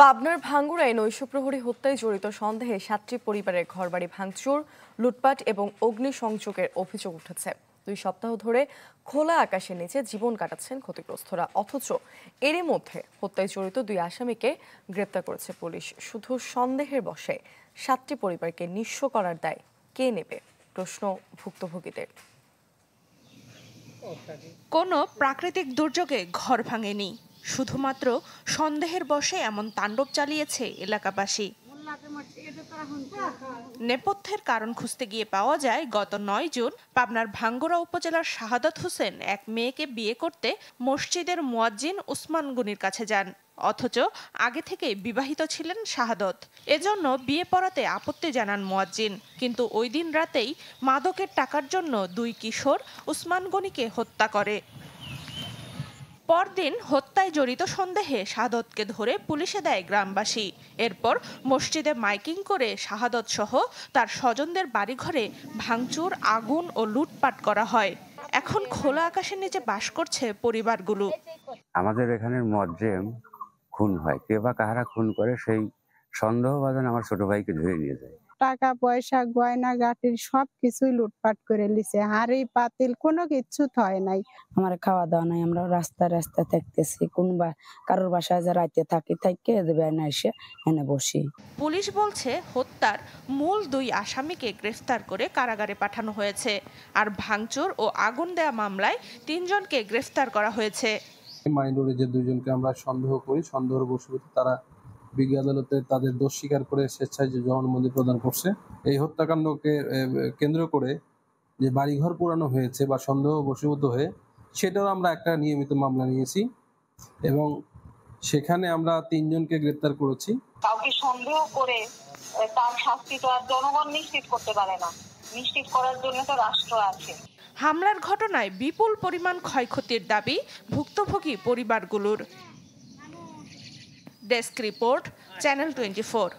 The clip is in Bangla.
পাবনার ভাঙ্গুড়ায় নৈশপ্রহরী হত্যায় জড়িত সন্দেহে ৭টি পরিবারের ঘরবাড়ি ভাঙচুর, লুটপাট এবং অগ্নিসংযোগের অভিযোগ উঠেছে। 2 সপ্তাহ ধরে খোলা আকাশের নিচে জীবন কাটাচ্ছেন ক্ষতিগ্রস্তরা, অথচ এরই মধ্যে হত্যায় জড়িত 2 আসামিকে গ্রেপ্তার করেছে পুলিশ। শুধু সন্দেহের বশে 7টি পরিবারকে নিঃস্ব করার দায় কে নেবে, প্রশ্ন ভুক্তভোগীদের। কোনো প্রাকৃতিক দুর্যোগে ঘর ভাঙেনি, শুধুমাত্র সন্দেহের বশে এমন তাণ্ডব চালিয়েছে এলাকাবাসী। নেপথ্যের কারণ খুঁজতে গিয়ে পাওয়া যায়, গত 9 জুন পাবনার ভাঙ্গুড়া উপজেলার শাহাদাত হোসেন এক মেয়েকে বিয়ে করতে মসজিদের মুয়াজ্জিন উসমান গনির কাছে যান। অথচ আগে থেকে বিবাহিত ছিলেন শাহাদত, এজন্য বিয়ে পড়াতে আপত্তি জানান মুয়াজ্জিন। কিন্তু ওই দিন রাতেই মাদকের টাকার জন্য 2 কিশোর উসমান গনিকে হত্যা করে। পরদিন হত্যায় জড়িত সন্দেহে শাহাদতকে ধরে পুলিশে দেয় গ্রামবাসী। এরপর মসজিদে মাইকিং করে শাহাদত সহ তার স্বজনদের বাড়িঘরে ভাঙচুর, আগুন ও লুটপাট করা হয়। এখন খোলা আকাশের নিচে বাস করছে পরিবারগুলো। আমাদের এখানের মুয়াজ্জিন খুন হয়, কে বা কাহারা খুন করে সেই সন্দেহভাজন আমার ছোট ভাইকে ধরে নিয়ে যায়। টাকা পয়সা গয়না গাটির সবকিছুই লুটপাট করে লিছে, হাড়ি পাতিল কোনো কিচ্ছু থয় নাই। আমার খাওয়া দাওয়া নাই, আমরা রাস্তায় রাস্তায় থাকতেছি, কোনবা কারোর বাসায় যে রাইতে থাকি থাইকে না এসে এনে বসি। পুলিশ বলছে হত্যার মূল 2 আসামিকে গ্রেফতার করে কারাগারে পাঠানো হয়েছে, আর ভাঙচুর ও আগুন দেয়া মামলায় 3 জনকে গ্রেফতার করা হয়েছে। মাইনরে যে 2 জনকে আমরা সন্দেহ করি, সন্দেহের বশবর্তী তারা বিজ্ঞ আদালতে তাদের দোষ স্বীকার করে স্বেচ্ছায় যে জবানবন্দি প্রদান করছে। এই হত্যাকাণ্ডকে কেন্দ্র করে যে বাড়িঘর পোড়ানো হয়েছে বা সন্দেহ বশীভূত হয়ে, সেটাও আমরা একটা নিয়মিত মামলা নিয়েছি এবং সেখানে আমরা 3 জনকে গ্রেপ্তার করেছি। কাউকে সন্দেহ করে তার শাস্তি তো আর জনগণ নিশ্চিত করতে পারে না, নিশ্চিত করার জন্য তো রাষ্ট্র আছে। হামলার ঘটনায় বিপুল পরিমাণ ক্ষয়ক্ষতির দাবি ভুক্তভোগী পরিবারগুলোর। Desk report, channel 24।